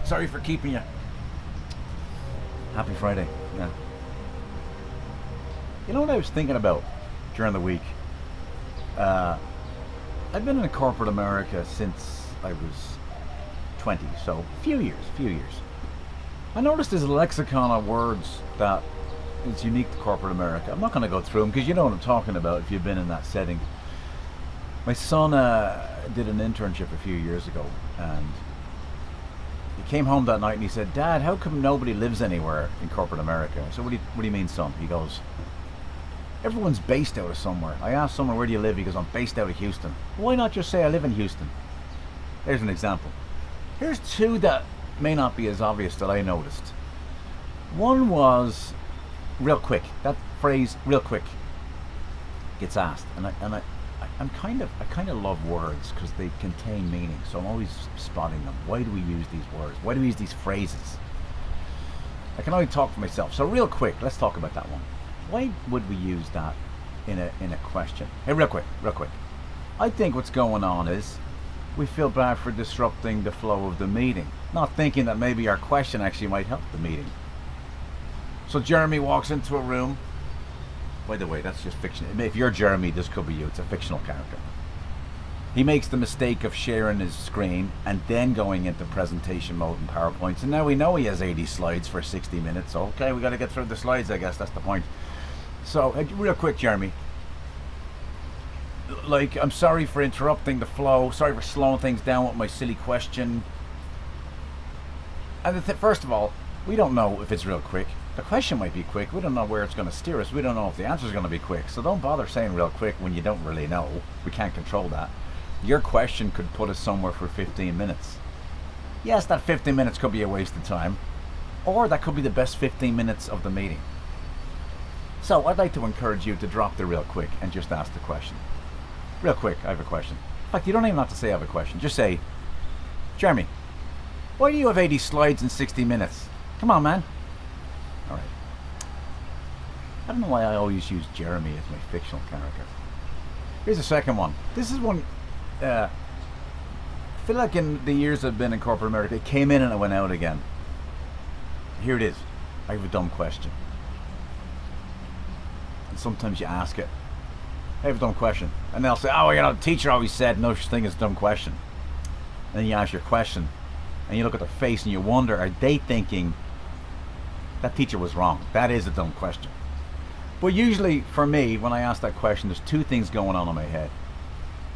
Sorry for keeping you. Happy Friday. Yeah. You know what I was thinking about during the week? I've been in corporate America since I was 20, so a few years. I noticed there's a lexicon of words that is unique to corporate America. I'm not going to go through them because you know what I'm talking about if you've been in that setting. My son did an internship a few years ago, and he came home that night and he said, "Dad, how come nobody lives anywhere in corporate America?" I said, what do you mean, son? He goes, "Everyone's based out of somewhere." I asked someone, "Where do you live?" He goes, "I'm based out of Houston." Why not just say I live in Houston? There's an example. Here's two that may not be as obvious that I noticed. One was real quick. That phrase, real quick, gets asked, and I kind of love words because they contain meaning. So I'm always spotting them. Why do we use these words? Why do we use these phrases? I can only talk for myself. So real quick, let's talk about that one. Why would we use that in a question? Hey, real quick. I think what's going on is we feel bad for disrupting the flow of the meeting, not thinking that maybe our question actually might help the meeting. So Jeremy walks into a room. By the way, that's just fiction. If you're Jeremy, this could be you. It's a fictional character. He makes the mistake of sharing his screen and then going into presentation mode in PowerPoints. And now we know he has 80 slides for 60 minutes. So, okay, we got to get through the slides, I guess. That's the point. So, real quick, Jeremy. Like, I'm sorry for interrupting the flow. Sorry for slowing things down with my silly question. And first of all, we don't know if it's real quick. The question might be quick. We don't know where it's going to steer us. We don't know if the answer is going to be quick. So don't bother saying real quick when you don't really know. We can't control that. Your question could put us somewhere for 15 minutes. Yes, that 15 minutes could be a waste of time. Or that could be the best 15 minutes of the meeting. So I'd like to encourage you to drop the real quick and just ask the question. Real quick, I have a question. In fact, you don't even have to say I have a question. Just say, "Jeremy, why do you have 80 slides in 60 minutes? Come on, man." All right. I don't know why I always use Jeremy as my fictional character. Here's a second one. This is one, I feel like in the years I've been in corporate America, it came in and it went out again. Here it is. I have a dumb question. And sometimes you ask it. I have a dumb question. And they'll say, "Oh, the teacher always said no such thing as a dumb question." And then you ask your question, and you look at their face and you wonder, are they thinking that teacher was wrong? That is a dumb question. But usually, for me, when I ask that question, there's two things going on in my head.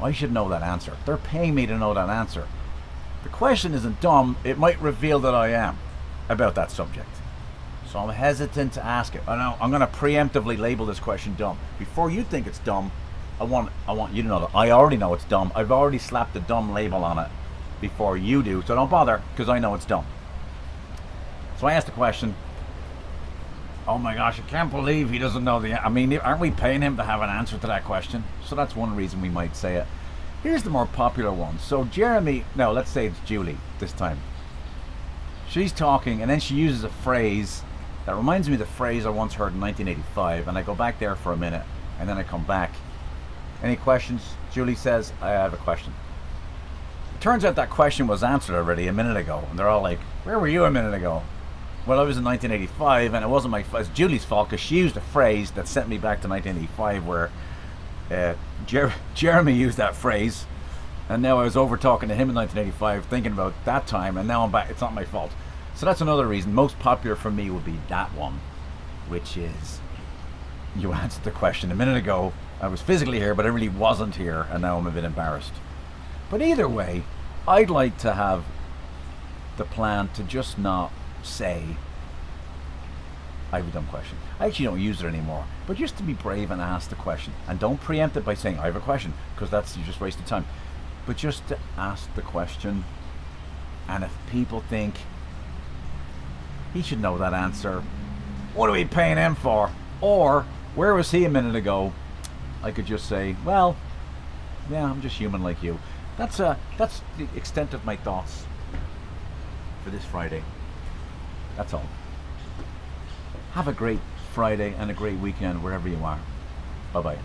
I should know that answer. They're paying me to know that answer. The question isn't dumb. It might reveal that I am about that subject. So I'm hesitant to ask it. I know I'm going to preemptively label this question dumb. Before you think it's dumb, I want you to know that I already know it's dumb. I've already slapped the dumb label on it before you do. So don't bother, because I know it's dumb. So I asked the question. Oh my gosh, I can't believe he doesn't know the... I mean, aren't we paying him to have an answer to that question? So that's one reason we might say it. Here's the more popular one. So Jeremy... No, let's say it's Julie this time. She's talking, and then she uses a phrase that reminds me of the phrase I once heard in 1985, and I go back there for a minute, and then I come back. Any questions? Julie says, "I have a question." It turns out that question was answered already a minute ago, and they're all like, "Where were you a minute ago?" Well, I was in 1985, and it wasn't it's Julie's fault, because she used a phrase that sent me back to 1985, where Jeremy used that phrase, and now I was over talking to him in 1985, thinking about that time, and now I'm back. It's not my fault. So that's another reason. Most popular for me would be that one, which is, you answered the question a minute ago. I was physically here, but I really wasn't here, and now I'm a bit embarrassed. But either way, I'd like to have the plan to just not say, "I have a dumb question." I actually don't use it anymore, but just to be brave and ask the question. And don't preempt it by saying, "I have a question," because that's, you just wasted time. But just to ask the question, and if people think he should know that answer, what are we paying him for? Or, where was he a minute ago? I could just say, well, yeah, I'm just human like you. That's the extent of my thoughts for this Friday. That's all. Have a great Friday and a great weekend wherever you are. Bye-bye.